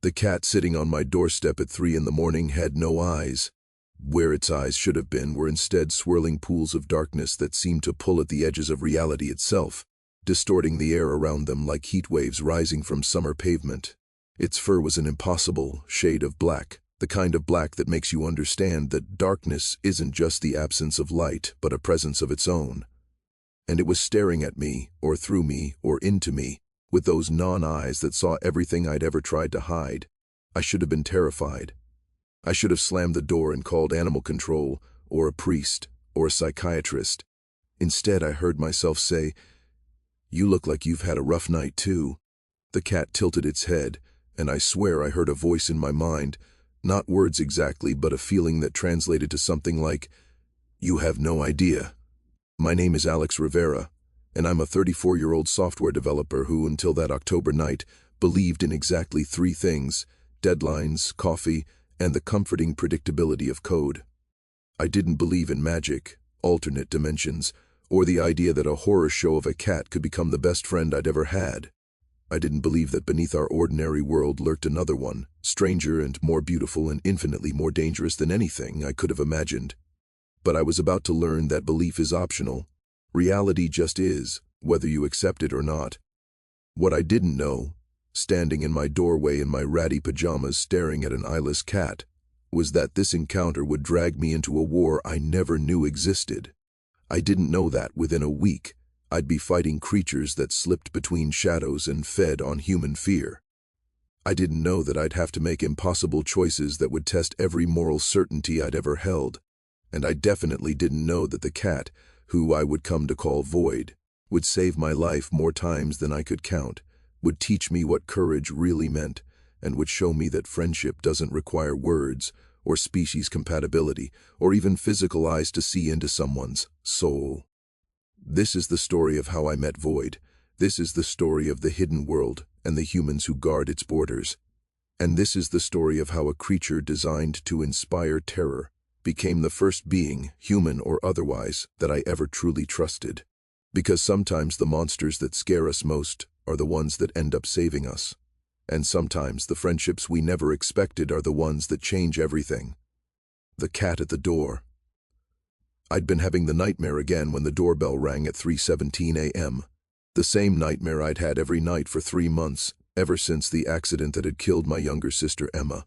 The cat sitting on my doorstep at 3 in the morning had no eyes. Where its eyes should have been were instead swirling pools of darkness that seemed to pull at the edges of reality itself, distorting the air around them like heat waves rising from summer pavement. Its fur was an impossible shade of black, the kind of black that makes you understand that darkness isn't just the absence of light, but a presence of its own. And it was staring at me, or through me, or into me, with those non-eyes that saw everything I'd ever tried to hide. I should have been terrified. I should have slammed the door and called animal control, or a priest, or a psychiatrist. Instead, I heard myself say, "You look like you've had a rough night too." The cat tilted its head, and I swear I heard a voice in my mind, not words exactly, but a feeling that translated to something like, "You have no idea. My name is Alex Rivera, and I'm a 34-year-old software developer who, until that October night, believed in exactly 3 things: deadlines, coffee, and the comforting predictability of code. I didn't believe in magic, alternate dimensions, or the idea that a horror show of a cat could become the best friend I'd ever had. I didn't believe that beneath our ordinary world lurked another one, stranger and more beautiful and infinitely more dangerous than anything I could have imagined. But I was about to learn that belief is optional. Reality just is, whether you accept it or not. What I didn't know, standing in my doorway in my ratty pajamas staring at an eyeless cat, was that this encounter would drag me into a war I never knew existed. I didn't know that within a week, I'd be fighting creatures that slipped between shadows and fed on human fear. I didn't know that I'd have to make impossible choices that would test every moral certainty I'd ever held. And I definitely didn't know that the cat, who I would come to call Void, would save my life more times than I could count, would teach me what courage really meant, and would show me that friendship doesn't require words, or species compatibility, or even physical eyes to see into someone's soul. This is the story of how I met Void. This is the story of the hidden world and the humans who guard its borders. And this is the story of how a creature designed to inspire terror became the first being, human or otherwise, that I ever truly trusted. Because sometimes the monsters that scare us most are the ones that end up saving us. And sometimes the friendships we never expected are the ones that change everything. The cat at the door. I'd been having the nightmare again when the doorbell rang at 3:17 a.m. The same nightmare I'd had every night for 3 months, ever since the accident that had killed my younger sister Emma.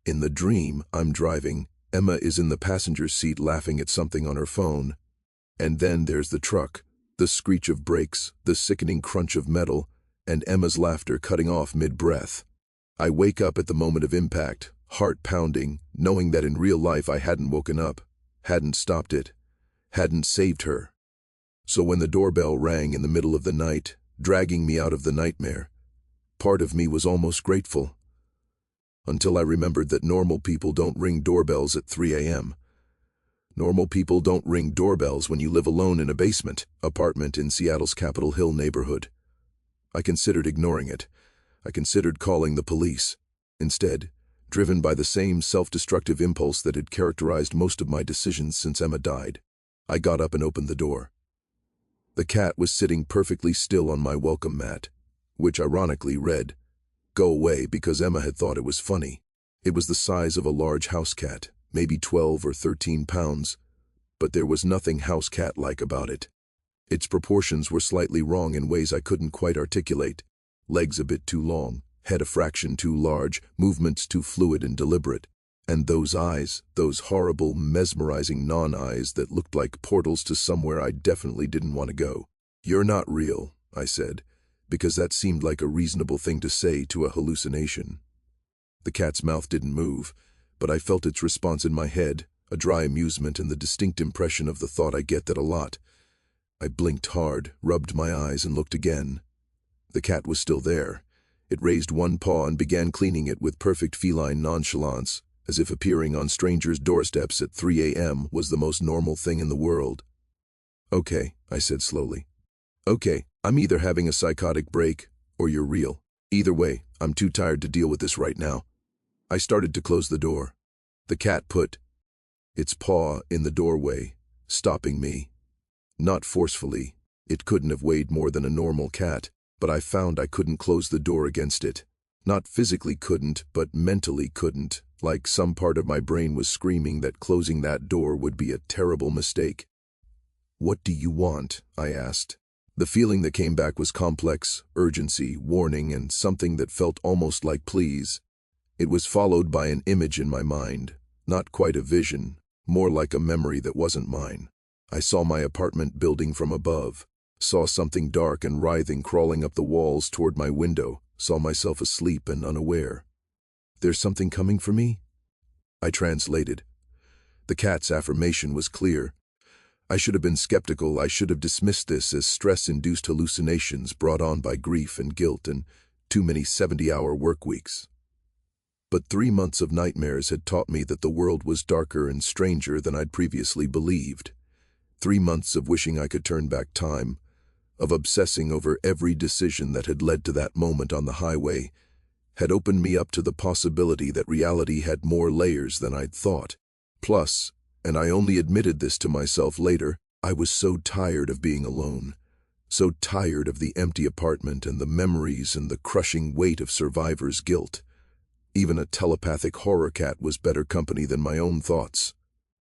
In the dream, I'm driving. Emma is in the passenger seat laughing at something on her phone. And then there's the truck, the screech of brakes, the sickening crunch of metal, and Emma's laughter cutting off mid-breath. I wake up at the moment of impact, heart pounding, knowing that in real life I hadn't woken up, hadn't stopped it, hadn't saved her. So when the doorbell rang in the middle of the night, dragging me out of the nightmare, part of me was almost grateful. Until I remembered that normal people don't ring doorbells at 3 a.m. Normal people don't ring doorbells when you live alone in a basement apartment in Seattle's Capitol Hill neighborhood. I considered ignoring it. I considered calling the police. Instead, driven by the same self-destructive impulse that had characterized most of my decisions since Emma died, I got up and opened the door. The cat was sitting perfectly still on my welcome mat, which ironically read, "Go away," because Emma had thought it was funny. It was the size of a large house cat, maybe 12 or 13 pounds, but there was nothing house cat-like about it. Its proportions were slightly wrong in ways I couldn't quite articulate. Legs a bit too long, head a fraction too large, movements too fluid and deliberate. And those eyes, those horrible, mesmerizing non-eyes that looked like portals to somewhere I definitely didn't want to go. "You're not real," I said, because that seemed like a reasonable thing to say to a hallucination. The cat's mouth didn't move, but I felt its response in my head, a dry amusement and the distinct impression of the thought I get that a lot. I blinked hard, rubbed my eyes, and looked again. The cat was still there. It raised one paw and began cleaning it with perfect feline nonchalance, as if appearing on strangers' doorsteps at 3 a.m. was the most normal thing in the world. "Okay," I said slowly. "Okay, I'm either having a psychotic break, or you're real. Either way, I'm too tired to deal with this right now." I started to close the door. The cat put its paw in the doorway, stopping me. Not forcefully. It couldn't have weighed more than a normal cat, but I found I couldn't close the door against it. Not physically couldn't, but mentally couldn't, like some part of my brain was screaming that closing that door would be a terrible mistake. "What do you want?" I asked. The feeling that came back was complex, urgency, warning, and something that felt almost like please. It was followed by an image in my mind, not quite a vision, more like a memory that wasn't mine. I saw my apartment building from above, saw something dark and writhing crawling up the walls toward my window, saw myself asleep and unaware. "There's something coming for me?" I translated. The cat's affirmation was clear. I should have been skeptical. I should have dismissed this as stress-induced hallucinations brought on by grief and guilt and too many 70-hour work weeks. But 3 months of nightmares had taught me that the world was darker and stranger than I'd previously believed. 3 months of wishing I could turn back time, of obsessing over every decision that had led to that moment on the highway, had opened me up to the possibility that reality had more layers than I'd thought. Plus, and I only admitted this to myself later, I was so tired of being alone, so tired of the empty apartment and the memories and the crushing weight of survivor's guilt. Even a telepathic horror cat was better company than my own thoughts.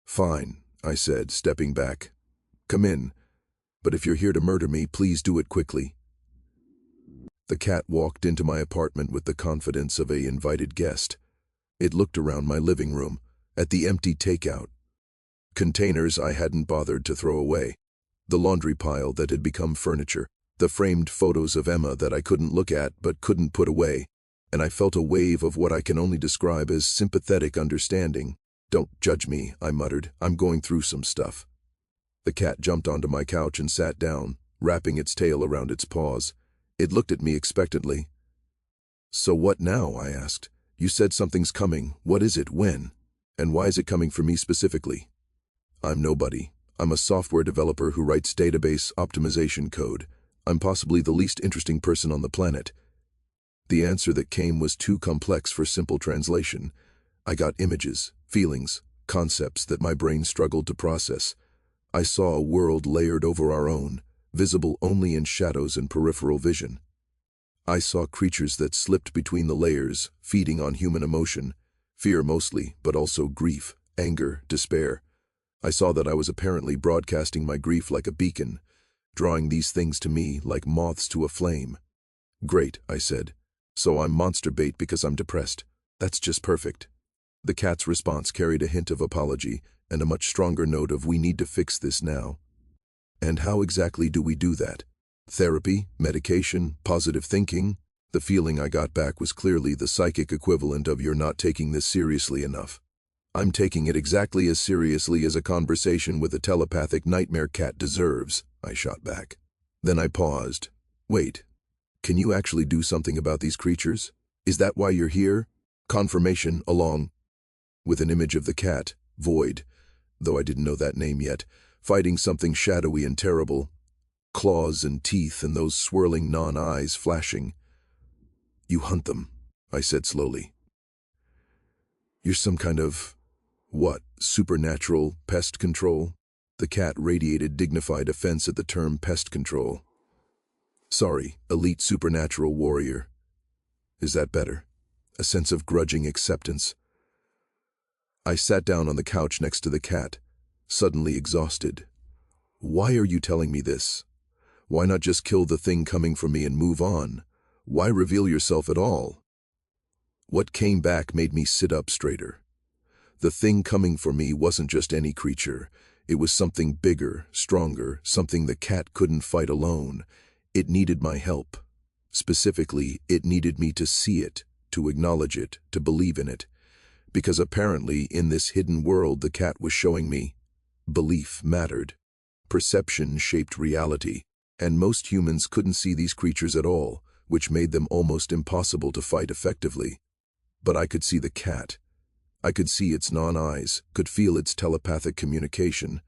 "Fine," I said, stepping back. "Come in. But if you're here to murder me, please do it quickly." The cat walked into my apartment with the confidence of an invited guest. It looked around my living room, at the empty takeout containers I hadn't bothered to throw away, the laundry pile that had become furniture, the framed photos of Emma that I couldn't look at but couldn't put away, and I felt a wave of what I can only describe as sympathetic understanding. "Don't judge me," I muttered. "I'm going through some stuff." The cat jumped onto my couch and sat down, wrapping its tail around its paws. It looked at me expectantly. "So what now?" I asked. "You said something's coming. What is it? When? And why is it coming for me specifically?" "I'm nobody. I'm a software developer who writes database optimization code. I'm possibly the least interesting person on the planet." The answer that came was too complex for simple translation. I got images, feelings, concepts that my brain struggled to process. I saw a world layered over our own, visible only in shadows and peripheral vision. I saw creatures that slipped between the layers, feeding on human emotion, fear mostly, but also grief, anger, despair. I saw that I was apparently broadcasting my grief like a beacon, drawing these things to me like moths to a flame. "Great," I said. "So I'm monster bait because I'm depressed. That's just perfect." The cat's response carried a hint of apology and a much stronger note of "we need to fix this now." "And how exactly do we do that? Therapy, medication, positive thinking?" The feeling I got back was clearly the psychic equivalent of "you're not taking this seriously enough." "I'm taking it exactly as seriously as a conversation with a telepathic nightmare cat deserves," I shot back. Then I paused. "Wait, can you actually do something about these creatures? Is that why you're here?" Confirmation along with an image of the cat, Void, though I didn't know that name yet, fighting something shadowy and terrible, claws and teeth and those swirling non-eyes flashing. "You hunt them," I said slowly. "You're some kind of, what, supernatural pest control?" The cat radiated dignified offense at the term pest control. "Sorry, elite supernatural warrior." Is that better? A sense of grudging acceptance. I sat down on the couch next to the cat, suddenly exhausted. "Why are you telling me this? Why not just kill the thing coming for me and move on? Why reveal yourself at all?" What came back made me sit up straighter. The thing coming for me wasn't just any creature. It was something bigger, stronger, something the cat couldn't fight alone. It needed my help. Specifically, it needed me to see it, to acknowledge it, to believe in it. Because apparently, in this hidden world the cat was showing me, belief mattered. Perception shaped reality, and most humans couldn't see these creatures at all, which made them almost impossible to fight effectively. But I could see the cat. I could see its non-eyes, could feel its telepathic communication,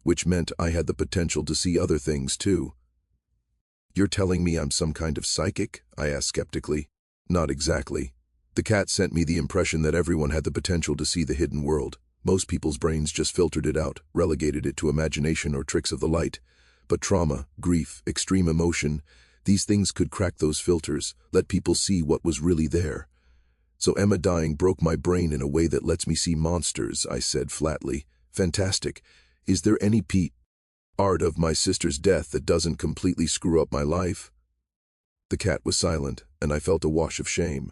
which meant I had the potential to see other things too. "You're telling me I'm some kind of psychic?" I asked skeptically. "Not exactly. The cat sent me the impression that everyone had the potential to see the hidden world. Most people's brains just filtered it out, relegated it to imagination or tricks of the light. But trauma, grief, extreme emotion, These things could crack those filters, let people see what was really there. So Emma dying broke my brain in a way that lets me see monsters, I said flatly. Fantastic. Is there any art of my sister's death that doesn't completely screw up my life? The cat was silent, and I felt a wash of shame.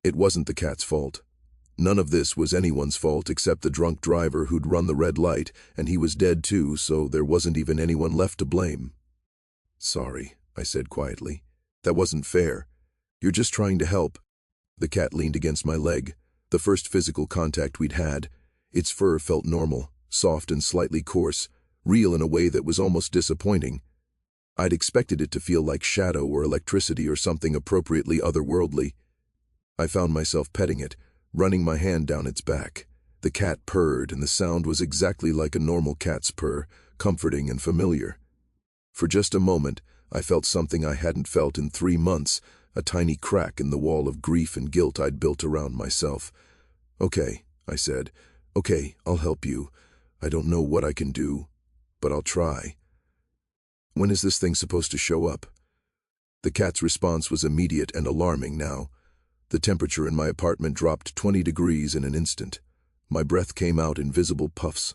It wasn't the cat's fault. None of this was anyone's fault except the drunk driver who'd run the red light, and he was dead too, so there wasn't even anyone left to blame. Sorry, I said quietly. That wasn't fair. You're just trying to help. The cat leaned against my leg, the first physical contact we'd had. Its fur felt normal, soft and slightly coarse, real in a way that was almost disappointing. I'd expected it to feel like shadow or electricity or something appropriately otherworldly. I found myself petting it, running my hand down its back. The cat purred, and the sound was exactly like a normal cat's purr, comforting and familiar. For just a moment, I felt something I hadn't felt in 3 months, a tiny crack in the wall of grief and guilt I'd built around myself. Okay, I said. Okay, I'll help you. I don't know what I can do, but I'll try. When is this thing supposed to show up? The cat's response was immediate and alarming now. The temperature in my apartment dropped 20 degrees in an instant. My breath came out in visible puffs.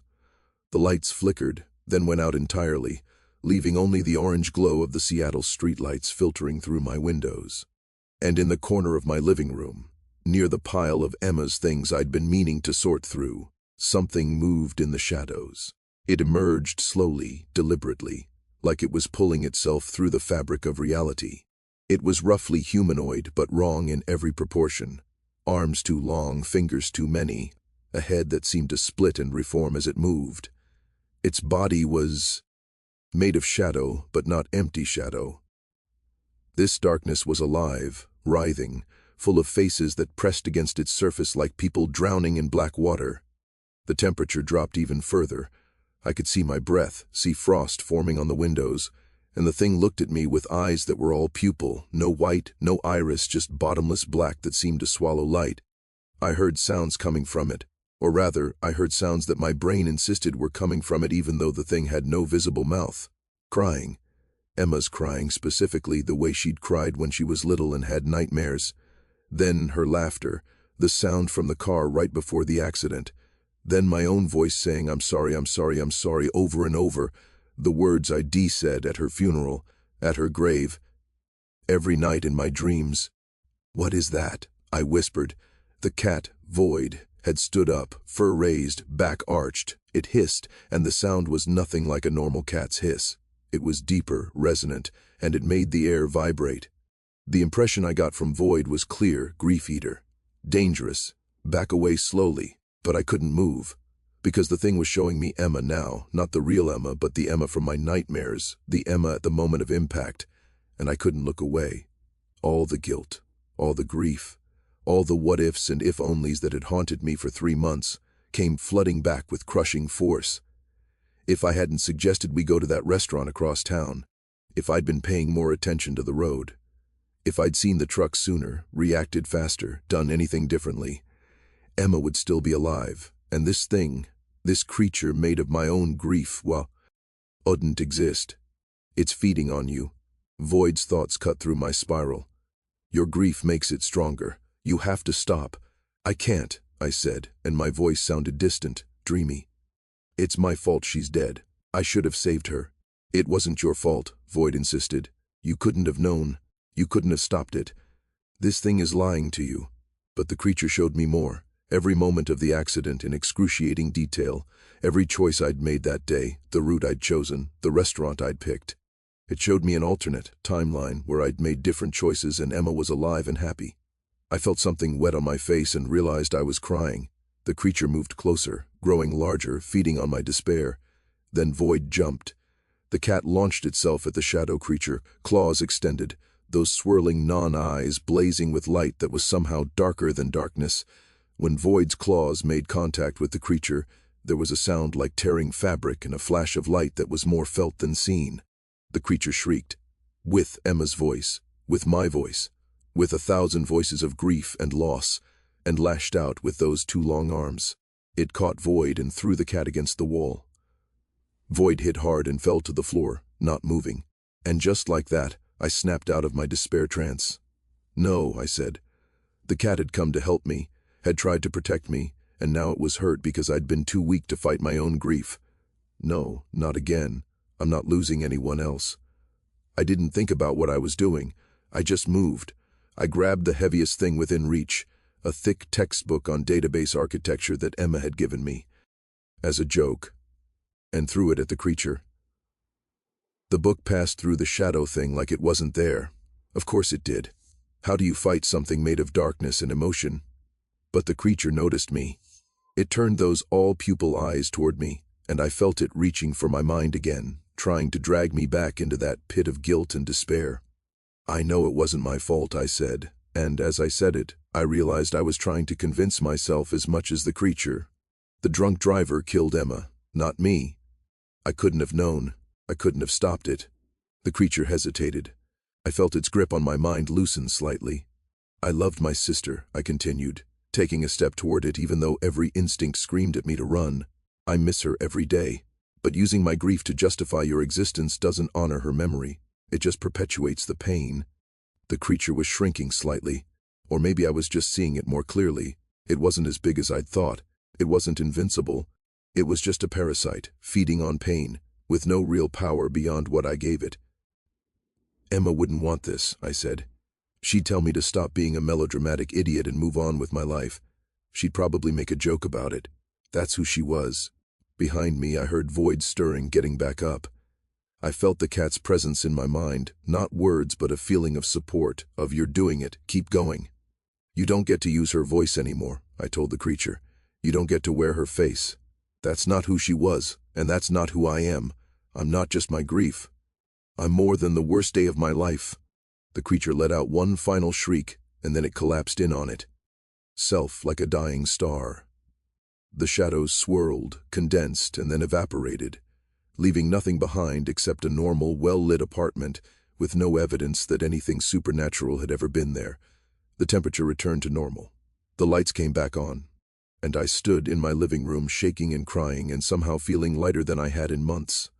The lights flickered, then went out entirely, leaving only the orange glow of the Seattle streetlights filtering through my windows. And in the corner of my living room, near the pile of Emma's things I'd been meaning to sort through, something moved in the shadows. It emerged slowly, deliberately, like it was pulling itself through the fabric of reality. It was roughly humanoid, but wrong in every proportion. Arms too long, fingers too many, a head that seemed to split and reform as it moved. Its body was made of shadow, but not empty shadow. This darkness was alive, writhing, full of faces that pressed against its surface like people drowning in black water. The temperature dropped even further. I could see my breath, see frost forming on the windows, and the thing looked at me with eyes that were all pupil, no white, no iris, just bottomless black that seemed to swallow light. I heard sounds coming from it, or rather, I heard sounds that my brain insisted were coming from it even though the thing had no visible mouth. Crying. Emma's crying, specifically the way she'd cried when she was little and had nightmares. Then her laughter, the sound from the car right before the accident. Then my own voice saying, I'm sorry, I'm sorry, I'm sorry, over and over. The words I'd said at her funeral, at her grave, every night in my dreams. What is that? I whispered. The cat, Void, had stood up, fur raised, back arched. It hissed, and the sound was nothing like a normal cat's hiss. It was deeper, resonant, and it made the air vibrate. The impression I got from Void was clear, grief-eater. Dangerous. Back away slowly. But I couldn't move. Because the thing was showing me Emma now, not the real Emma, but the Emma from my nightmares, the Emma at the moment of impact, and I couldn't look away. All the guilt, all the grief, all the what-ifs and if-onlys that had haunted me for 3 months came flooding back with crushing force. If I hadn't suggested we go to that restaurant across town, if I'd been paying more attention to the road, if I'd seen the truck sooner, reacted faster, done anything differently, Emma would still be alive, and this thing, this creature made of my own grief, well, wouldn't exist. It's feeding on you. Void's thoughts cut through my spiral. Your grief makes it stronger. You have to stop. I can't, I said, and my voice sounded distant, dreamy. It's my fault she's dead. I should have saved her. It wasn't your fault, Void insisted. You couldn't have known. You couldn't have stopped it. This thing is lying to you. But the creature showed me more. Every moment of the accident in excruciating detail, every choice I'd made that day, the route I'd chosen, the restaurant I'd picked. It showed me an alternate timeline where I'd made different choices and Emma was alive and happy. I felt something wet on my face and realized I was crying. The creature moved closer, growing larger, feeding on my despair. Then Void jumped. The cat launched itself at the shadow creature, claws extended, those swirling non-eyes blazing with light that was somehow darker than darkness. When Void's claws made contact with the creature, there was a sound like tearing fabric and a flash of light that was more felt than seen. The creature shrieked. With Emma's voice, with my voice, with 1,000 voices of grief and loss, and lashed out with those 2 long arms. It caught Void and threw the cat against the wall. Void hit hard and fell to the floor, not moving. And just like that, I snapped out of my despair trance. No, I said. The cat had come to help me, had tried to protect me, and now it was hurt because I'd been too weak to fight my own grief. No, not again. I'm not losing anyone else. I didn't think about what I was doing. I just moved. I grabbed the heaviest thing within reach, a thick textbook on database architecture that Emma had given me, as a joke, and threw it at the creature. The book passed through the shadow thing like it wasn't there. Of course it did. How do you fight something made of darkness and emotion? But the creature noticed me. It turned those all-pupil eyes toward me, and I felt it reaching for my mind again, trying to drag me back into that pit of guilt and despair. I know it wasn't my fault, I said, and as I said it, I realized I was trying to convince myself as much as the creature. The drunk driver killed Emma, not me. I couldn't have known. I couldn't have stopped it. The creature hesitated. I felt its grip on my mind loosen slightly. I loved my sister, I continued, taking a step toward it even though every instinct screamed at me to run. I miss her every day. But using my grief to justify your existence doesn't honor her memory. It just perpetuates the pain. The creature was shrinking slightly. Or maybe I was just seeing it more clearly. It wasn't as big as I'd thought. It wasn't invincible. It was just a parasite, feeding on pain, with no real power beyond what I gave it. Emma wouldn't want this, I said. She'd tell me to stop being a melodramatic idiot and move on with my life. She'd probably make a joke about it. That's who she was. Behind me, I heard Void stirring, getting back up. I felt the cat's presence in my mind, not words but a feeling of support, of you're doing it, keep going. You don't get to use her voice anymore, I told the creature. You don't get to wear her face. That's not who she was, and that's not who I am. I'm not just my grief. I'm more than the worst day of my life. The creature let out one final shriek, and then it collapsed in on it. Self like a dying star. The shadows swirled, condensed, and then evaporated, leaving nothing behind except a normal, well-lit apartment with no evidence that anything supernatural had ever been there. The temperature returned to normal. The lights came back on, and I stood in my living room shaking and crying and somehow feeling lighter than I had in months.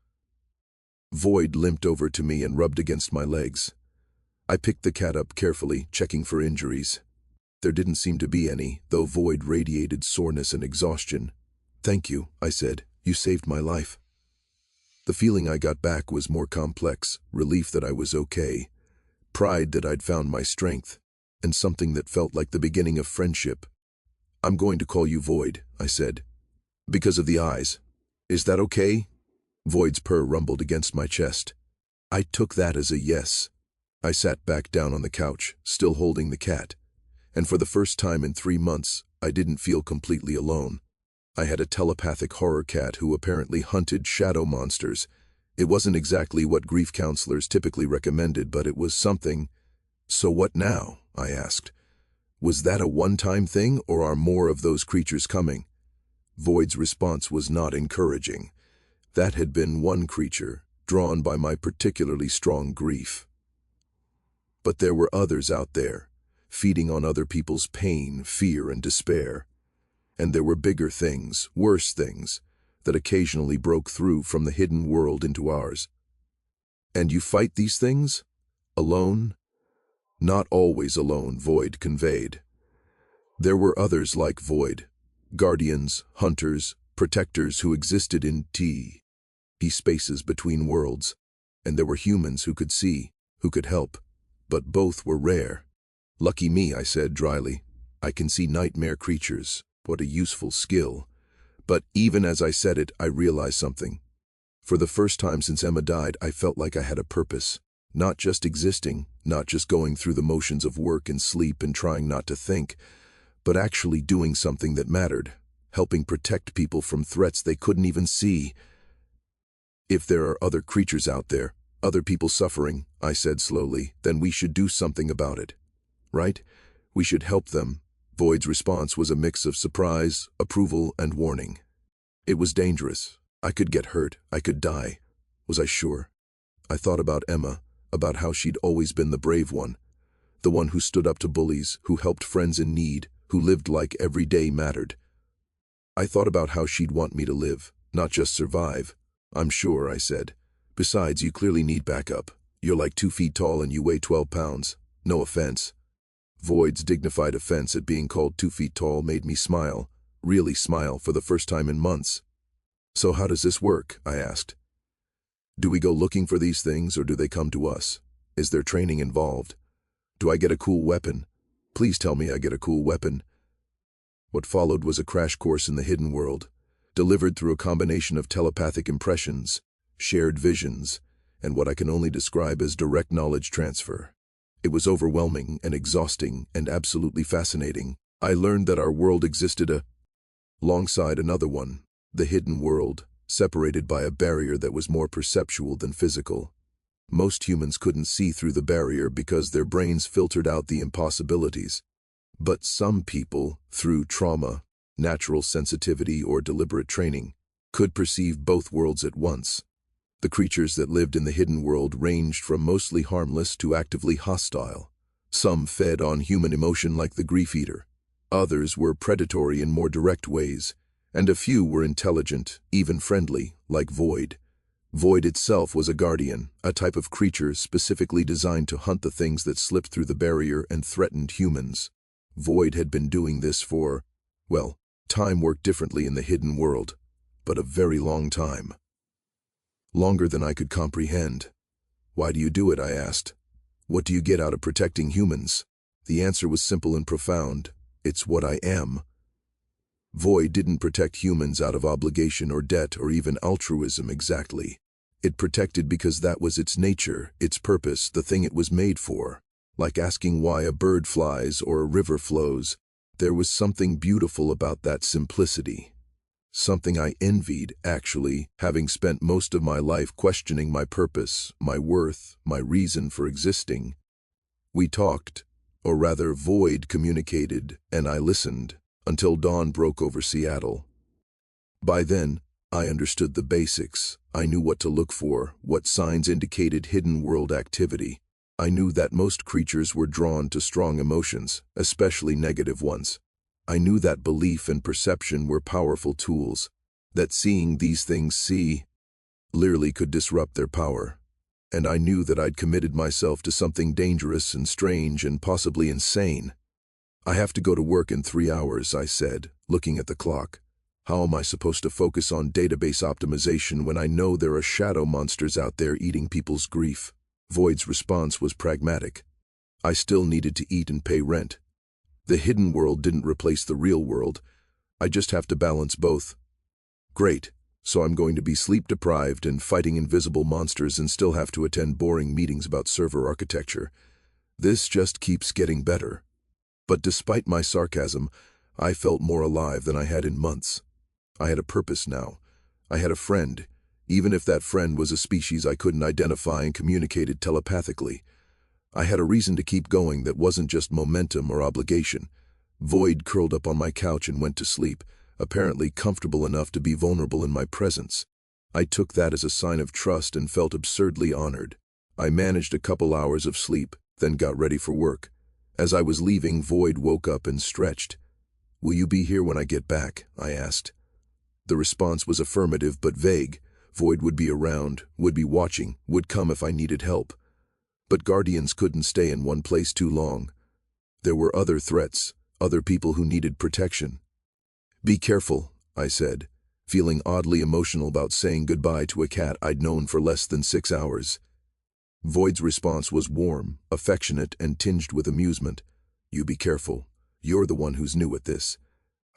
Void limped over to me and rubbed against my legs. I picked the cat up carefully, checking for injuries. There didn't seem to be any, though Void radiated soreness and exhaustion. Thank you, I said. You saved my life. The feeling I got back was more complex, relief that I was okay, pride that I'd found my strength, and something that felt like the beginning of friendship. I'm going to call you Void, I said. Because of the eyes. Is that okay? Void's purr rumbled against my chest. I took that as a yes. I sat back down on the couch, still holding the cat. And for the first time in 3 months, I didn't feel completely alone. I had a telepathic horror cat who apparently hunted shadow monsters. It wasn't exactly what grief counselors typically recommended, but it was something. So what now? I asked. Was that a one-time thing, or are more of those creatures coming? Void's response was not encouraging. That had been one creature, drawn by my particularly strong grief. But there were others out there, feeding on other people's pain, fear, and despair. And there were bigger things, worse things, that occasionally broke through from the hidden world into ours. And you fight these things? Alone? Not always alone, Void conveyed. There were others like Void, guardians, hunters, protectors who existed in T spaces between worlds, and there were humans who could see, who could help, but both were rare. Lucky me, I said dryly. I can see nightmare creatures. What a useful skill. But even as I said it, I realized something. For the first time since Emma died, I felt like I had a purpose. Not just existing, not just going through the motions of work and sleep and trying not to think, but actually doing something that mattered, helping protect people from threats they couldn't even see. If there are other creatures out there, other people suffering, I said slowly, then we should do something about it. Right? We should help them. Void's response was a mix of surprise, approval, and warning. It was dangerous. I could get hurt. I could die. Was I sure? I thought about Emma, about how she'd always been the brave one, the one who stood up to bullies, who helped friends in need, who lived like every day mattered. I thought about how she'd want me to live, not just survive. I'm sure, I said. Besides, you clearly need backup. You're like 2 feet tall and you weigh 12 pounds. No offense. Void's dignified offense at being called 2 feet tall made me smile, really smile, for the first time in months. So how does this work? I asked. Do we go looking for these things or do they come to us? Is there training involved? Do I get a cool weapon? Please tell me I get a cool weapon. What followed was a crash course in the hidden world, delivered through a combination of telepathic impressions, shared visions, and what I can only describe as direct knowledge transfer. It was overwhelming and exhausting and absolutely fascinating. I learned that our world existed alongside another one, the hidden world, separated by a barrier that was more perceptual than physical. Most humans couldn't see through the barrier because their brains filtered out the impossibilities. But some people, through trauma, natural sensitivity, or deliberate training, could perceive both worlds at once. The creatures that lived in the hidden world ranged from mostly harmless to actively hostile. Some fed on human emotion like the grief eater. Others were predatory in more direct ways, and a few were intelligent, even friendly, like Void. Void itself was a guardian, a type of creature specifically designed to hunt the things that slipped through the barrier and threatened humans. Void had been doing this for, well, time worked differently in the hidden world, but a very long time. Longer than I could comprehend. Why do you do it? I asked. What do you get out of protecting humans? The answer was simple and profound. It's what I am. Void didn't protect humans out of obligation or debt or even altruism exactly. It protected because that was its nature, its purpose, the thing it was made for. Like asking why a bird flies or a river flows, there was something beautiful about that simplicity. Something I envied, actually, having spent most of my life questioning my purpose, my worth, my reason for existing. We talked, or rather Void communicated, and I listened, until dawn broke over Seattle. By then, I understood the basics. I knew what to look for, what signs indicated hidden world activity. I knew that most creatures were drawn to strong emotions, especially negative ones. I knew that belief and perception were powerful tools, that seeing these things clearly could disrupt their power. And I knew that I'd committed myself to something dangerous and strange and possibly insane. I have to go to work in 3 hours, I said, looking at the clock. How am I supposed to focus on database optimization when I know there are shadow monsters out there eating people's grief? Void's response was pragmatic. I still needed to eat and pay rent. The hidden world didn't replace the real world. I just have to balance both. Great, so I'm going to be sleep-deprived and fighting invisible monsters and still have to attend boring meetings about server architecture. This just keeps getting better. But despite my sarcasm, I felt more alive than I had in months. I had a purpose now. I had a friend, even if that friend was a species I couldn't identify and communicated telepathically. I had a reason to keep going that wasn't just momentum or obligation. Void curled up on my couch and went to sleep, apparently comfortable enough to be vulnerable in my presence. I took that as a sign of trust and felt absurdly honored. I managed a couple hours of sleep, then got ready for work. As I was leaving, Void woke up and stretched. "Will you be here when I get back?" I asked. The response was affirmative but vague. Void would be around, would be watching, would come if I needed help. But guardians couldn't stay in one place too long. There were other threats, other people who needed protection. "Be careful," I said, feeling oddly emotional about saying goodbye to a cat I'd known for less than 6 hours. Void's response was warm, affectionate, and tinged with amusement. "You be careful. You're the one who's new at this."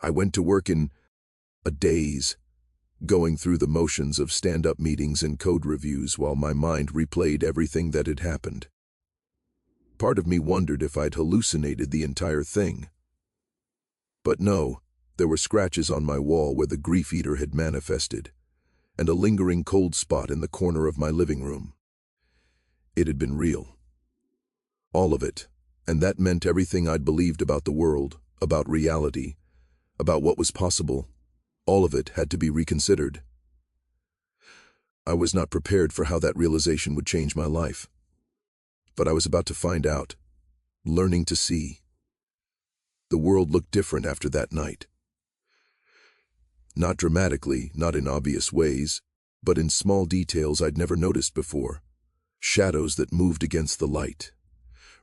I went to work in a daze, going through the motions of stand-up meetings and code reviews while my mind replayed everything that had happened. Part of me wondered if I'd hallucinated the entire thing. But no, there were scratches on my wall where the grief eater had manifested, and a lingering cold spot in the corner of my living room. It had been real. All of it, and that meant everything I'd believed about the world, about reality, about what was possible. All of it had to be reconsidered. I was not prepared for how that realization would change my life. But I was about to find out, learning to see. The world looked different after that night. Not dramatically, not in obvious ways, but in small details I'd never noticed before. shadows that moved against the light,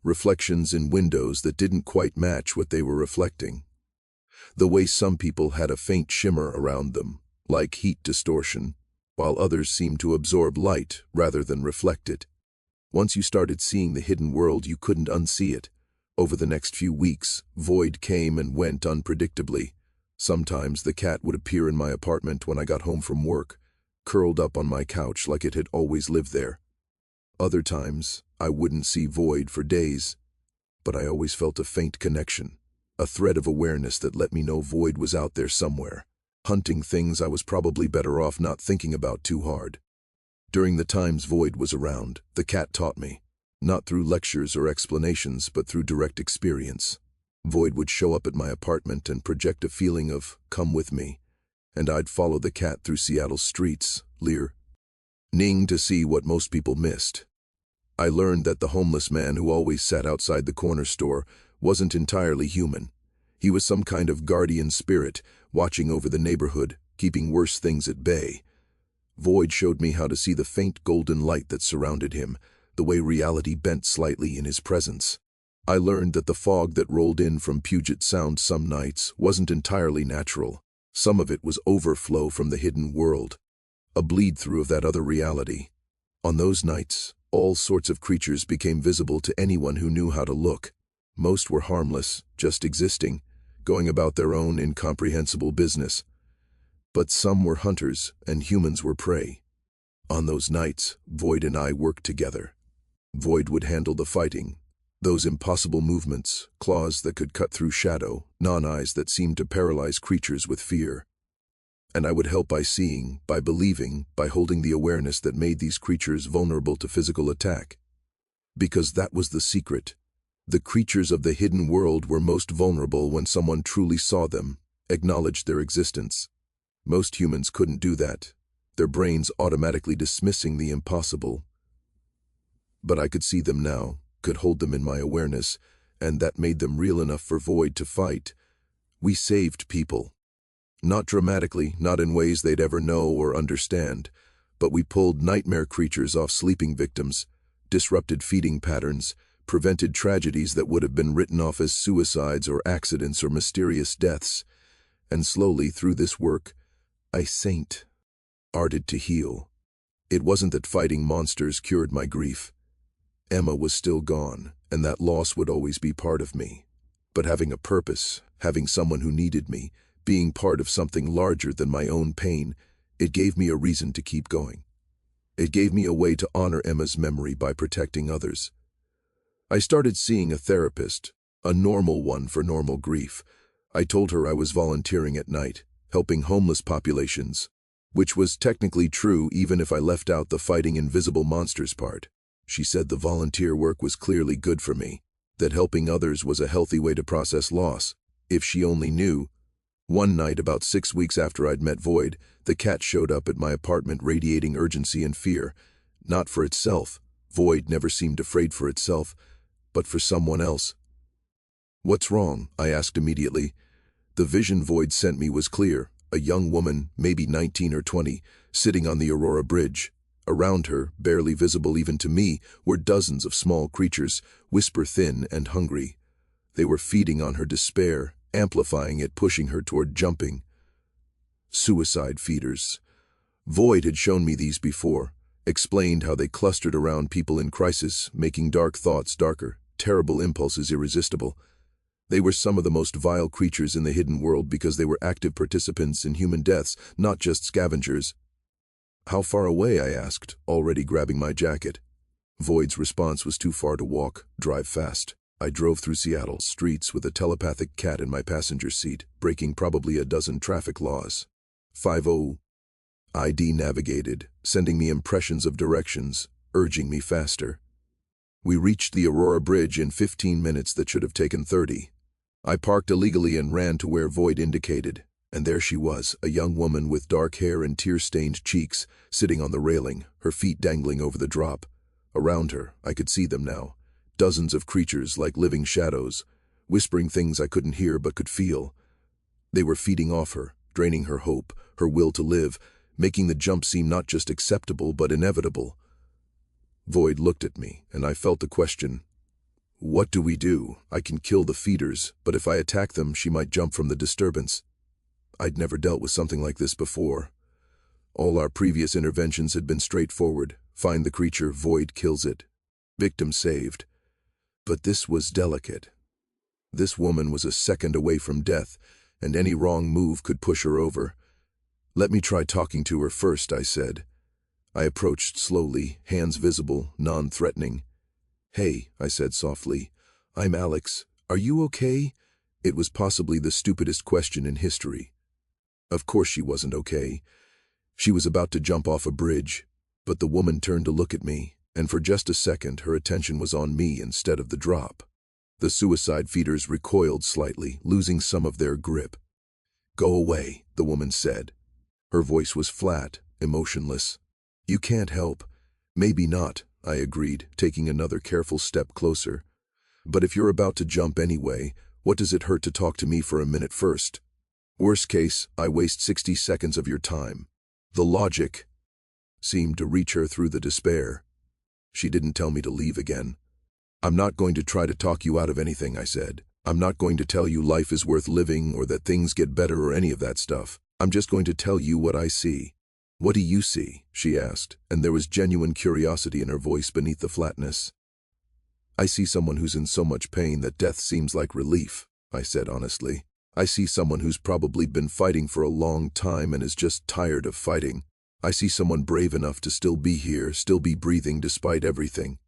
reflections in windows that didn't quite match what they were reflecting. The way some people had a faint shimmer around them, like heat distortion, while others seemed to absorb light rather than reflect it. Once you started seeing the hidden world, you couldn't unsee it. Over the next few weeks, Void came and went unpredictably. Sometimes the cat would appear in my apartment when I got home from work, curled up on my couch like it had always lived there. Other times, I wouldn't see Void for days, but I always felt a faint connection, a thread of awareness that let me know Void was out there somewhere, hunting things I was probably better off not thinking about too hard. During the times Void was around, the cat taught me, not through lectures or explanations, but through direct experience. Void would show up at my apartment and project a feeling of, "Come with me," and I'd follow the cat through Seattle's streets, learning to see what most people missed. I learned that the homeless man who always sat outside the corner store wasn't entirely human. He was some kind of guardian spirit, watching over the neighborhood, keeping worse things at bay. Void showed me how to see the faint golden light that surrounded him, the way reality bent slightly in his presence. I learned that the fog that rolled in from Puget Sound some nights wasn't entirely natural. Some of it was overflow from the hidden world, a bleed-through of that other reality. On those nights, all sorts of creatures became visible to anyone who knew how to look. Most were harmless, just existing, going about their own incomprehensible business. But some were hunters, and humans were prey. On those nights, Void and I worked together. Void would handle the fighting, those impossible movements, claws that could cut through shadow, non-eyes that seemed to paralyze creatures with fear. And I would help by seeing, by believing, by holding the awareness that made these creatures vulnerable to physical attack. Because that was the secret. The creatures of the hidden world were most vulnerable when someone truly saw them, acknowledged their existence. Most humans couldn't do that, their brains automatically dismissing the impossible. But I could see them now, could hold them in my awareness, and that made them real enough for Void to fight. We saved people. Not dramatically, not in ways they'd ever know or understand, but we pulled nightmare creatures off sleeping victims, disrupted feeding patterns, prevented tragedies that would have been written off as suicides or accidents or mysterious deaths. And slowly, through this work, I started to heal. It wasn't that fighting monsters cured my grief. Emma was still gone, and that loss would always be part of me. But having a purpose, having someone who needed me, being part of something larger than my own pain, it gave me a reason to keep going. It gave me a way to honor Emma's memory by protecting others. I started seeing a therapist, a normal one for normal grief. I told her I was volunteering at night, helping homeless populations, which was technically true even if I left out the fighting invisible monsters part. She said the volunteer work was clearly good for me, that helping others was a healthy way to process loss, if she only knew. One night, about 6 weeks after I'd met Void, the cat showed up at my apartment radiating urgency and fear. Not for itself. Void never seemed afraid for itself, but for someone else. "What's wrong?" I asked immediately. The vision Void sent me was clear. A young woman, maybe 19 or 20, sitting on the Aurora Bridge. Around her, barely visible even to me, were dozens of small creatures, whisper-thin and hungry. They were feeding on her despair, amplifying it, pushing her toward jumping. Suicide feeders. Void had shown me these before, explained how they clustered around people in crisis, making dark thoughts darker, terrible impulses irresistible. They were some of the most vile creatures in the hidden world because they were active participants in human deaths, not just scavengers. "How far away?" I asked, already grabbing my jacket. Void's response was too far to walk, drive fast. I drove through Seattle's streets with a telepathic cat in my passenger seat, breaking probably a dozen traffic laws. 50 ID navigated, sending me impressions of directions, urging me faster. We reached the Aurora Bridge in 15 minutes that should have taken 30. I parked illegally and ran to where Void indicated, and there she was, a young woman with dark hair and tear-stained cheeks, sitting on the railing, her feet dangling over the drop. Around her, I could see them now, dozens of creatures like living shadows, whispering things I couldn't hear but could feel. They were feeding off her, draining her hope, her will to live, making the jump seem not just acceptable but inevitable. Void looked at me, and I felt the question. What do we do? I can kill the feeders, but if I attack them, she might jump from the disturbance. I'd never dealt with something like this before. All our previous interventions had been straightforward. Find the creature, Void kills it. Victim saved. But this was delicate. This woman was a second away from death, and any wrong move could push her over. Let me try talking to her first, I said. I approached slowly, hands visible, non-threatening. Hey, I said softly. I'm Alex. Are you okay? It was possibly the stupidest question in history. Of course she wasn't okay. She was about to jump off a bridge, but the woman turned to look at me, and for just a second her attention was on me instead of the drop. The suicide feeders recoiled slightly, losing some of their grip. Go away, the woman said. Her voice was flat, emotionless. You can't help. Maybe not, I agreed, taking another careful step closer. But if you're about to jump anyway, what does it hurt to talk to me for a minute first? Worst case, I waste 60 seconds of your time. The logic seemed to reach her through the despair. She didn't tell me to leave again. I'm not going to try to talk you out of anything, I said. I'm not going to tell you life is worth living or that things get better or any of that stuff. I'm just going to tell you what I see. What do you see? She asked, and there was genuine curiosity in her voice beneath the flatness. I see someone who's in so much pain that death seems like relief, I said honestly. I see someone who's probably been fighting for a long time and is just tired of fighting. I see someone brave enough to still be here, still be breathing despite everything.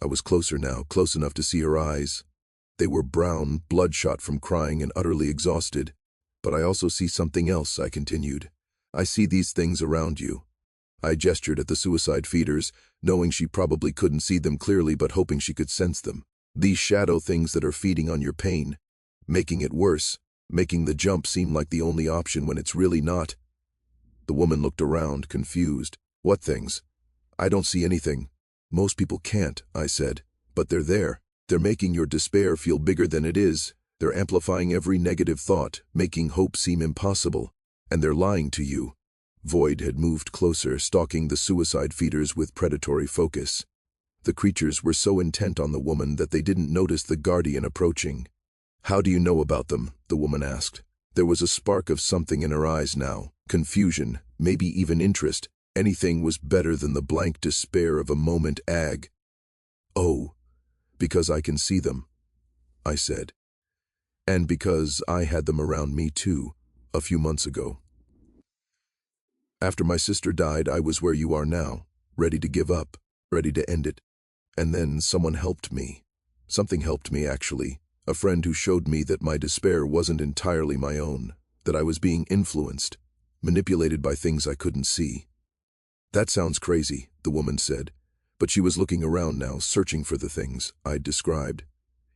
I was closer now, close enough to see her eyes. They were brown, bloodshot from crying and utterly exhausted. But I also see something else, I continued. I see these things around you. I gestured at the suicide feeders, knowing she probably couldn't see them clearly but hoping she could sense them. These shadow things that are feeding on your pain, making it worse, making the jump seem like the only option when it's really not. The woman looked around, confused. What things? I don't see anything. Most people can't, I said. But they're there. They're making your despair feel bigger than it is. They're amplifying every negative thought, making hope seem impossible. And they're lying to you. Void had moved closer, stalking the suicide feeders with predatory focus. The creatures were so intent on the woman that they didn't notice the guardian approaching. How do you know about them? The woman asked. There was a spark of something in her eyes now. Confusion, maybe even interest. Anything was better than the blank despair of a moment ag. Oh, because I can see them, I said. And because I had them around me too, a few months ago. After my sister died, I was where you are now, ready to give up, ready to end it. And then someone helped me. Something helped me, actually. A friend who showed me that my despair wasn't entirely my own, that I was being influenced, manipulated by things I couldn't see. That sounds crazy, the woman said, but she was looking around now, searching for the things I'd described.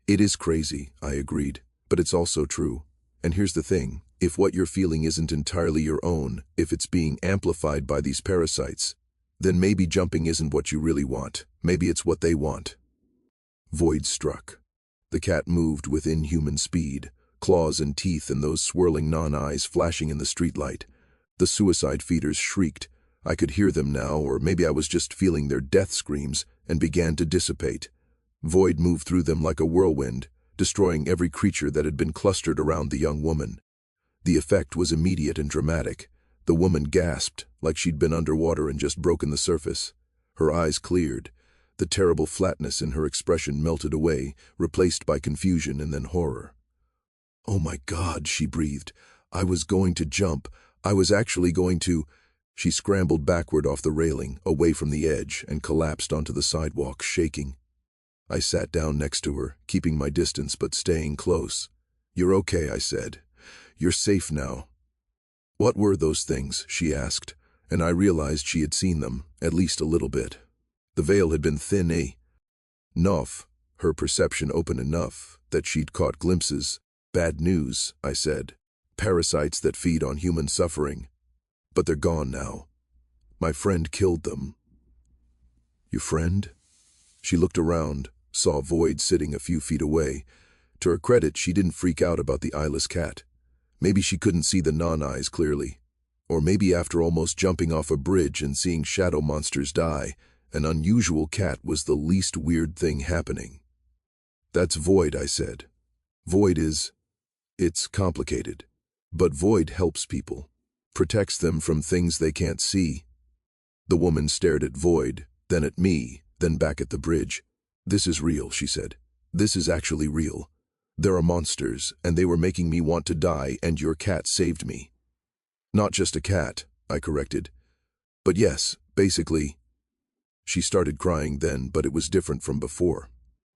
It is crazy, I agreed, but it's also true. And here's the thing, if what you're feeling isn't entirely your own, if it's being amplified by these parasites, then maybe jumping isn't what you really want. Maybe it's what they want. Void struck. The cat moved with inhuman speed, claws and teeth and those swirling non-eyes flashing in the streetlight. The suicide feeders shrieked. I could hear them now, or maybe I was just feeling their death screams, and began to dissipate. Void moved through them like a whirlwind, destroying every creature that had been clustered around the young woman. The effect was immediate and dramatic. The woman gasped, like she'd been underwater and just broken the surface. Her eyes cleared. The terrible flatness in her expression melted away, replaced by confusion and then horror. Oh my God, she breathed. I was going to jump. I was actually going to... She scrambled backward off the railing, away from the edge, and collapsed onto the sidewalk, shaking. I sat down next to her, keeping my distance but staying close. You're okay, I said. You're safe now. What were those things? She asked, and I realized she had seen them, at least a little bit. The veil had been thin, enough, her perception open enough, that she'd caught glimpses. Bad news, I said. Parasites that feed on human suffering. But they're gone now. My friend killed them. Your friend? She looked around, saw Void sitting a few feet away. To her credit, she didn't freak out about the eyeless cat. Maybe she couldn't see the non-eyes clearly. Or maybe after almost jumping off a bridge and seeing shadow monsters die, An unusual cat was the least weird thing happening. "That's Void," I said. "Void it's complicated. But Void helps people, protects them from things they can't see." The woman stared at Void, then at me, then back at the bridge. "This is real," she said. "This is actually real. There are monsters, and they were making me want to die, and your cat saved me." "Not just a cat," I corrected. "But yes, basically." She started crying then, but it was different from before.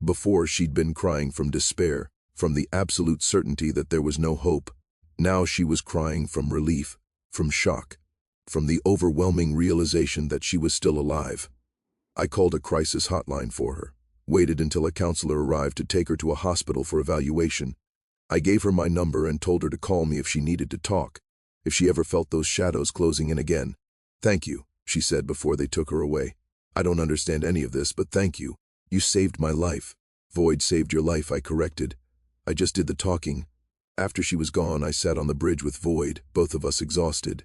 Before, she'd been crying from despair, from the absolute certainty that there was no hope. Now she was crying from relief, from shock, from the overwhelming realization that she was still alive. I called a crisis hotline for her, waited until a counselor arrived to take her to a hospital for evaluation. I gave her my number and told her to call me if she needed to talk, if she ever felt those shadows closing in again. "Thank you," she said before they took her away. "I don't understand any of this, but thank you. You saved my life." "Void saved your life," I corrected. "I just did the talking." After she was gone, I sat on the bridge with Void, both of us exhausted.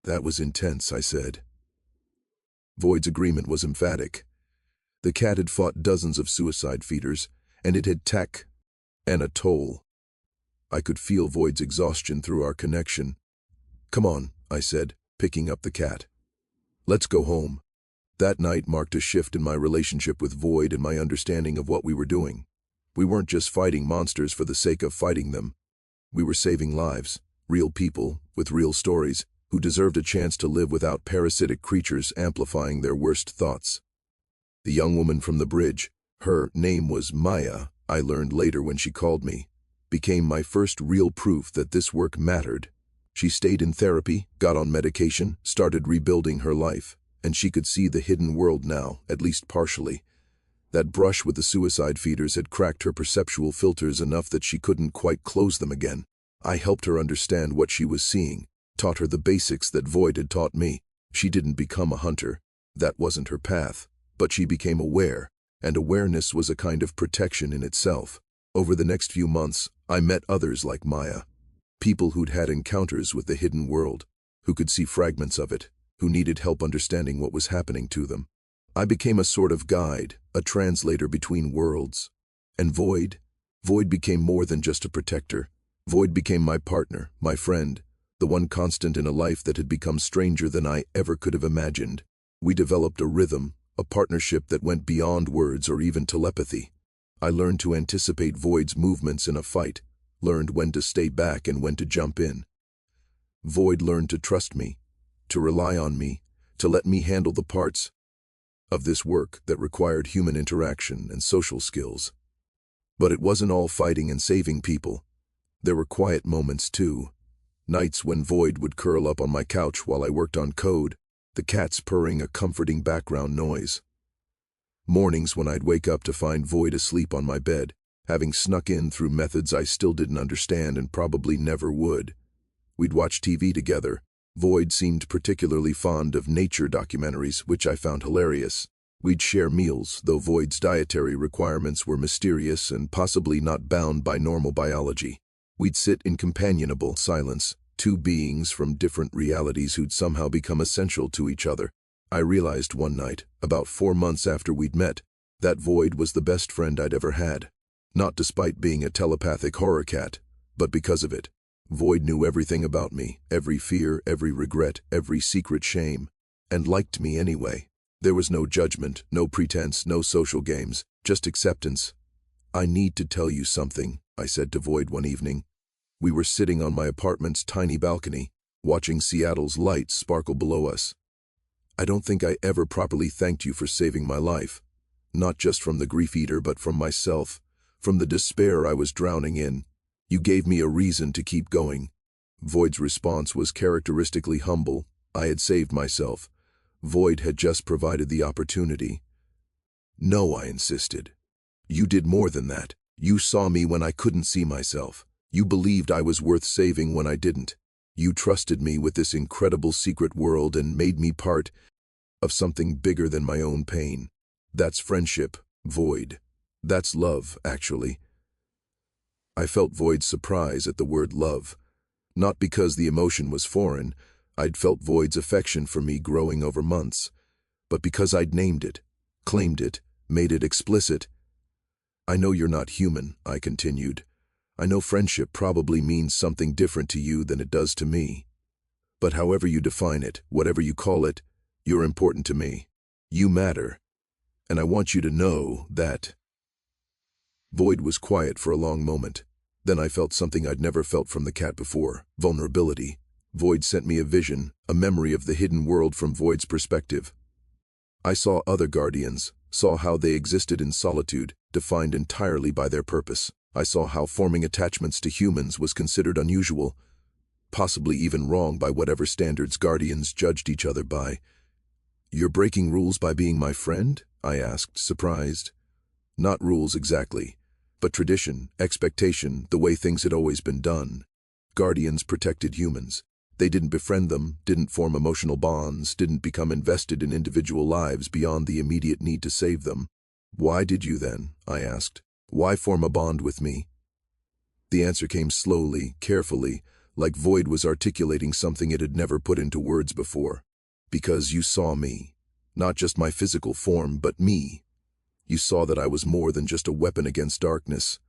"That was intense," I said. Void's agreement was emphatic. The cat had fought dozens of suicide feeders, and it had taken a toll. I could feel Void's exhaustion through our connection. "Come on," I said, picking up the cat. "Let's go home." That night marked a shift in my relationship with Void and my understanding of what we were doing. We weren't just fighting monsters for the sake of fighting them. We were saving lives, real people, with real stories, who deserved a chance to live without parasitic creatures amplifying their worst thoughts. The young woman from the bridge, her name was Maya, I learned later when she called me, became my first real proof that this work mattered. She stayed in therapy, got on medication, started rebuilding her life, and she could see the hidden world now, at least partially. That brush with the suicide feeders had cracked her perceptual filters enough that she couldn't quite close them again. I helped her understand what she was seeing, taught her the basics that Void had taught me. She didn't become a hunter. That wasn't her path. But she became aware, and awareness was a kind of protection in itself. Over the next few months, I met others like Maya. People who'd had encounters with the hidden world, who could see fragments of it, who needed help understanding what was happening to them. I became a sort of guide, a translator between worlds. And Void became more than just a protector. Void became my partner, my friend, the one constant in a life that had become stranger than I ever could have imagined. We developed a rhythm, a partnership that went beyond words or even telepathy. I learned to anticipate Void's movements in a fight, learned when to stay back and when to jump in. Void learned to trust me, to rely on me, to let me handle the parts of this work that required human interaction and social skills. But it wasn't all fighting and saving people. There were quiet moments too. Nights when Void would curl up on my couch while I worked on code, the cats purring a comforting background noise. Mornings when I'd wake up to find Void asleep on my bed, having snuck in through methods I still didn't understand and probably never would. We'd watch TV together. Void seemed particularly fond of nature documentaries, which I found hilarious. We'd share meals, though Void's dietary requirements were mysterious and possibly not bound by normal biology. We'd sit in companionable silence, two beings from different realities who'd somehow become essential to each other. I realized one night, about 4 months after we'd met, that Void was the best friend I'd ever had. Not despite being a telepathic horror cat, but because of it. Void knew everything about me, every fear, every regret, every secret shame, and liked me anyway. There was no judgment, no pretense, no social games, just acceptance. "I need to tell you something," I said to Void one evening. We were sitting on my apartment's tiny balcony, watching Seattle's lights sparkle below us. "I don't think I ever properly thanked you for saving my life. Not just from the grief eater, but from myself, from the despair I was drowning in. You gave me a reason to keep going." Void's response was characteristically humble. I had saved myself. Void had just provided the opportunity. "No," I insisted. "You did more than that. You saw me when I couldn't see myself. You believed I was worth saving when I didn't. You trusted me with this incredible secret world and made me part of something bigger than my own pain. That's friendship, Void. That's love, actually." I felt Void's surprise at the word love. Not because the emotion was foreign. I'd felt Void's affection for me growing over months. But because I'd named it, claimed it, made it explicit. I know you're not human, I continued. I know friendship probably means something different to you than it does to me. But however you define it, whatever you call it, you're important to me. You matter. And I want you to know that. Void was quiet for a long moment. Then I felt something I'd never felt from the cat before, vulnerability. Void sent me a vision, a memory of the hidden world from Void's perspective. I saw other guardians, saw how they existed in solitude, defined entirely by their purpose. I saw how forming attachments to humans was considered unusual, possibly even wrong by whatever standards guardians judged each other by. You're breaking rules by being my friend? I asked, surprised. Not rules exactly, but tradition, expectation, the way things had always been done. Guardians protected humans. They didn't befriend them, didn't form emotional bonds, didn't become invested in individual lives beyond the immediate need to save them. Why did you then? I asked. Why form a bond with me? The answer came slowly, carefully, like Void was articulating something it had never put into words before. Because you saw me. Not just my physical form, but me. You saw that I was more than just a weapon against darkness.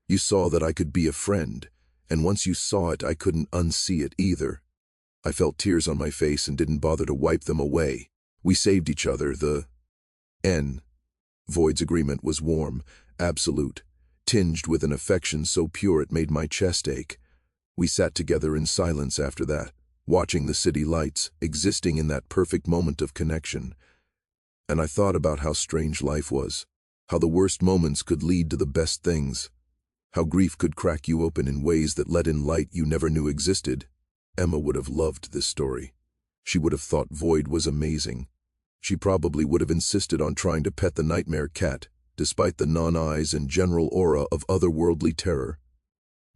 You saw that I could be a friend, and once you saw it, I couldn't unsee it either. I felt tears on my face and didn't bother to wipe them away. We saved each other, the N. Void's agreement was warm, absolute, tinged with an affection so pure it made my chest ache. We sat together in silence after that, watching the city lights, existing in that perfect moment of connection. And I thought about how strange life was, how the worst moments could lead to the best things, how grief could crack you open in ways that let in light you never knew existed. Emma would have loved this story. She would have thought Void was amazing. She probably would have insisted on trying to pet the nightmare cat, despite the non-eyes and general aura of otherworldly terror.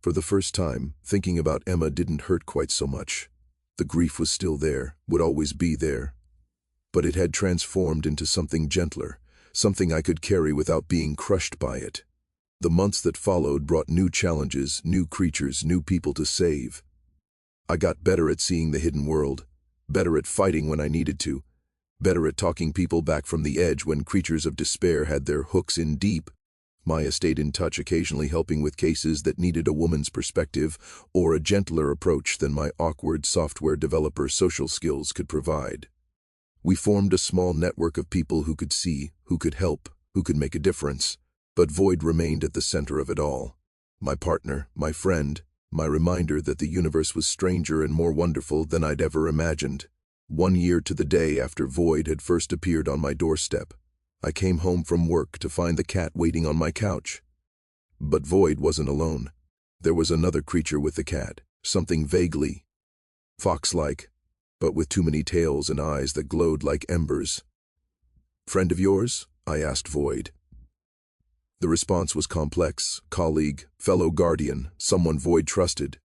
For the first time, thinking about Emma didn't hurt quite so much. The grief was still there, would always be there. But it had transformed into something gentler, something I could carry without being crushed by it. The months that followed brought new challenges, new creatures, new people to save. I got better at seeing the hidden world, better at fighting when I needed to, better at talking people back from the edge when creatures of despair had their hooks in deep. Maya stayed in touch, occasionally helping with cases that needed a woman's perspective or a gentler approach than my awkward software developer social skills could provide. We formed a small network of people who could see, who could help, who could make a difference. But Void remained at the center of it all. My partner, my friend, my reminder that the universe was stranger and more wonderful than I'd ever imagined. 1 year to the day after Void had first appeared on my doorstep, I came home from work to find the cat waiting on my couch. But Void wasn't alone. There was another creature with the cat, something vaguely fox-like, but with too many tails and eyes that glowed like embers. "Friend of yours?" I asked Void. The response was complex: colleague, fellow guardian, someone Void trusted.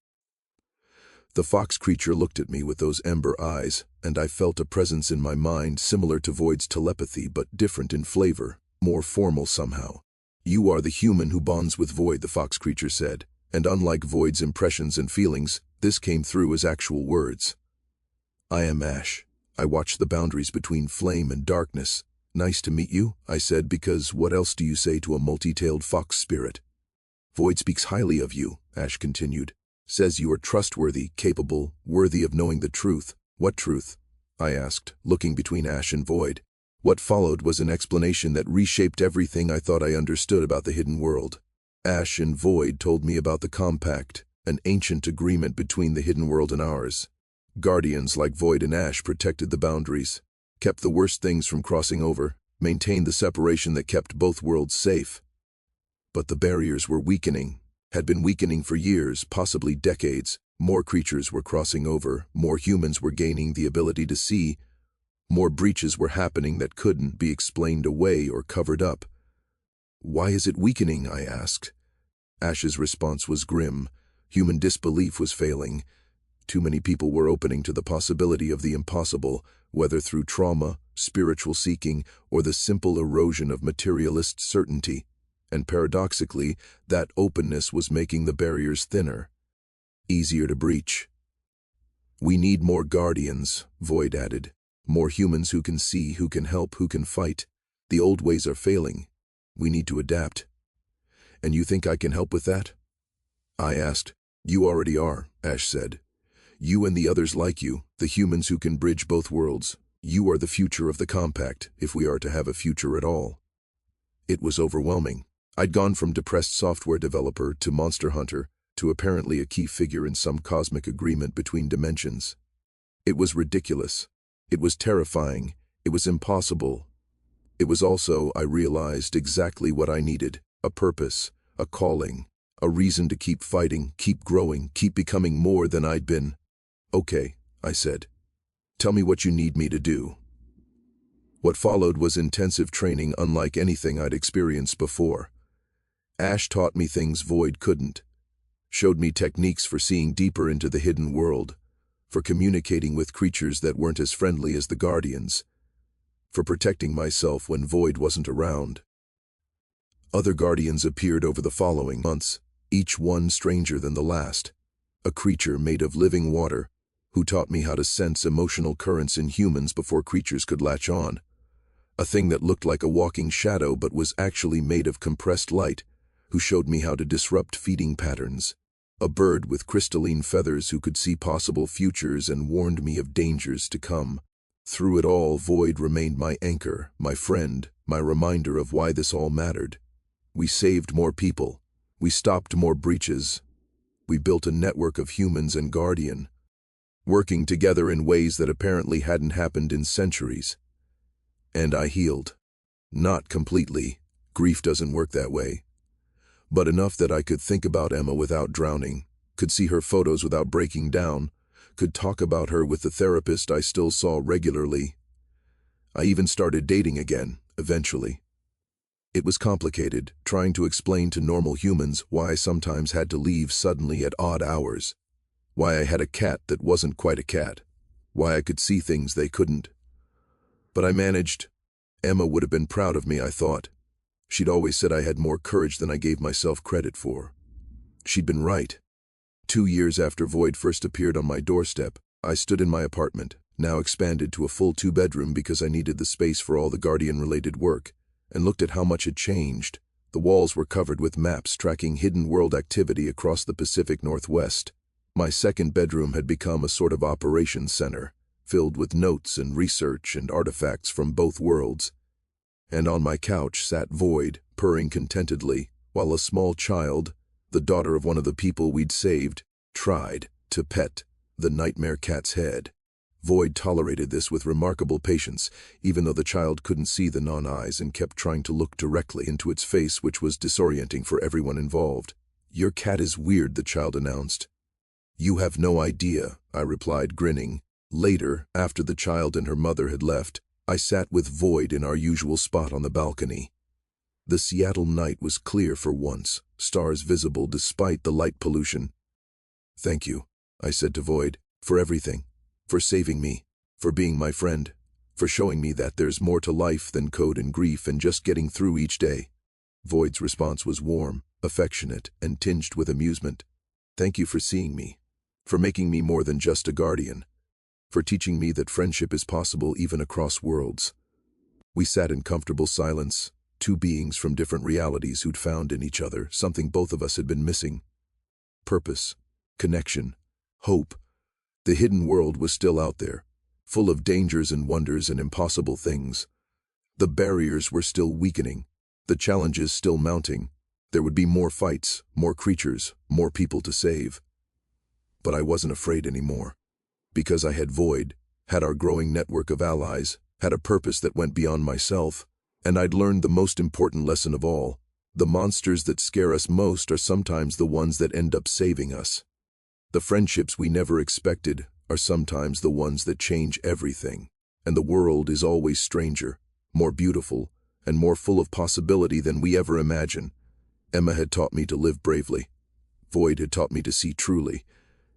The fox creature looked at me with those ember eyes, and I felt a presence in my mind similar to Void's telepathy but different in flavor, more formal somehow. "You are the human who bonds with Void," the fox creature said, and unlike Void's impressions and feelings, this came through as actual words. "I am Ash. I watch the boundaries between flame and darkness. Nice to meet you," I said, because what else do you say to a multi-tailed fox spirit? "Void speaks highly of you," Ash continued. "Says you are trustworthy, capable, worthy of knowing the truth." "What truth?" I asked, looking between Ash and Void. What followed was an explanation that reshaped everything I thought I understood about the hidden world. Ash and Void told me about the Compact, an ancient agreement between the hidden world and ours. Guardians like Void and Ash protected the boundaries, kept the worst things from crossing over, maintained the separation that kept both worlds safe. But the barriers were weakening, had been weakening for years, possibly decades. More creatures were crossing over, more humans were gaining the ability to see, more breaches were happening that couldn't be explained away or covered up. "Why is it weakening?" I asked. Ash's response was grim. Human disbelief was failing. Too many people were opening to the possibility of the impossible, whether through trauma, spiritual seeking, or the simple erosion of materialist certainty. And paradoxically, that openness was making the barriers thinner, easier to breach. "We need more guardians," Void added. "More humans who can see, who can help, who can fight." The old ways are failing. We need to adapt. And you think I can help with that? I asked. You already are, Ash said. You and the others like you, the humans who can bridge both worlds. You are the future of the compact, if we are to have a future at all. It was overwhelming. I'd gone from depressed software developer to monster hunter to apparently a key figure in some cosmic agreement between dimensions. It was ridiculous. It was terrifying. It was impossible. It was also, I realized, exactly what I needed: a purpose, a calling, a reason to keep fighting, keep growing, keep becoming more than I'd been. Okay, I said. Tell me what you need me to do. What followed was intensive training unlike anything I'd experienced before. Ash taught me things Void couldn't, showed me techniques for seeing deeper into the hidden world, for communicating with creatures that weren't as friendly as the Guardians, for protecting myself when Void wasn't around. Other Guardians appeared over the following months, each one stranger than the last. A creature made of living water, who taught me how to sense emotional currents in humans before creatures could latch on. A thing that looked like a walking shadow but was actually made of compressed light, who showed me how to disrupt feeding patterns. A bird with crystalline feathers who could see possible futures and warned me of dangers to come. Through it all, Void remained my anchor, my friend, my reminder of why this all mattered. We saved more people. We stopped more breaches. We built a network of humans and Guardian, working together in ways that apparently hadn't happened in centuries. And I healed. Not completely. Grief doesn't work that way. But enough that I could think about Emma without drowning, could see her photos without breaking down, could talk about her with the therapist I still saw regularly. I even started dating again, eventually. It was complicated, trying to explain to normal humans why I sometimes had to leave suddenly at odd hours, why I had a cat that wasn't quite a cat, why I could see things they couldn't. But I managed. Emma would have been proud of me, I thought. She'd always said I had more courage than I gave myself credit for. She'd been right. 2 years after Void first appeared on my doorstep, I stood in my apartment, now expanded to a full 2-bedroom because I needed the space for all the Guardian-related work, and looked at how much had changed. The walls were covered with maps tracking hidden world activity across the Pacific Northwest. My second bedroom had become a sort of operations center, filled with notes and research and artifacts from both worlds. And on my couch sat Void, purring contentedly, while a small child, the daughter of one of the people we'd saved, tried to pet the nightmare cat's head. Void tolerated this with remarkable patience, even though the child couldn't see the non-eyes and kept trying to look directly into its face, which was disorienting for everyone involved. "Your cat is weird," the child announced. "You have no idea," I replied, grinning. Later, after the child and her mother had left, I sat with Void in our usual spot on the balcony. The Seattle night was clear for once, stars visible despite the light pollution. "Thank you," I said to Void, "for everything, for saving me, for being my friend, for showing me that there's more to life than code and grief and just getting through each day." Void's response was warm, affectionate, and tinged with amusement. "Thank you for seeing me, for making me more than just a Guardian, for teaching me that friendship is possible even across worlds." We sat in comfortable silence, two beings from different realities who'd found in each other something both of us had been missing: purpose, connection, hope. The hidden world was still out there, full of dangers and wonders and impossible things. The barriers were still weakening, the challenges still mounting. There would be more fights, more creatures, more people to save. But I wasn't afraid anymore. Because I had Void, had our growing network of allies, had a purpose that went beyond myself, and I'd learned the most important lesson of all: the monsters that scare us most are sometimes the ones that end up saving us. The friendships we never expected are sometimes the ones that change everything, and the world is always stranger, more beautiful, and more full of possibility than we ever imagine. Emma had taught me to live bravely. Void had taught me to see truly.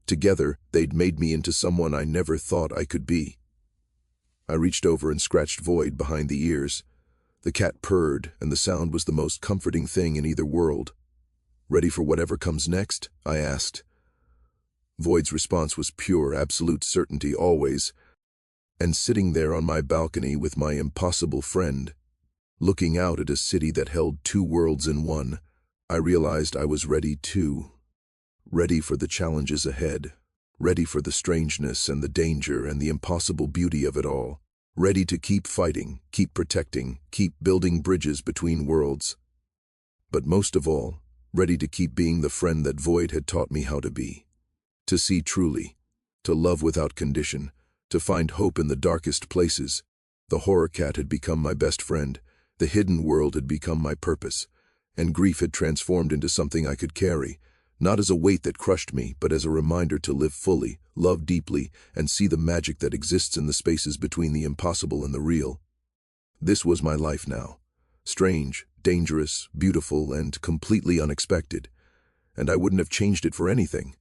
Together, they'd made me into someone I never thought I could be. I reached over and scratched Void behind the ears. The cat purred, and the sound was the most comforting thing in either world. "Ready for whatever comes next?" I asked. Void's response was pure, absolute certainty always. And sitting there on my balcony with my impossible friend, Looking out at a city that held two worlds in one, I realized I was ready too. Ready for the challenges ahead. Ready for the strangeness and the danger and the impossible beauty of it all. Ready to keep fighting, keep protecting, keep building bridges between worlds. But most of all, ready to keep being the friend that Void had taught me how to be. To see truly, to love without condition, to find hope in the darkest places. The horror cat had become my best friend, the hidden world had become my purpose, and grief had transformed into something I could carry, not as a weight that crushed me, but as a reminder to live fully, love deeply, and see the magic that exists in the spaces between the impossible and the real. This was my life now. Strange, dangerous, beautiful, and completely unexpected. And I wouldn't have changed it for anything.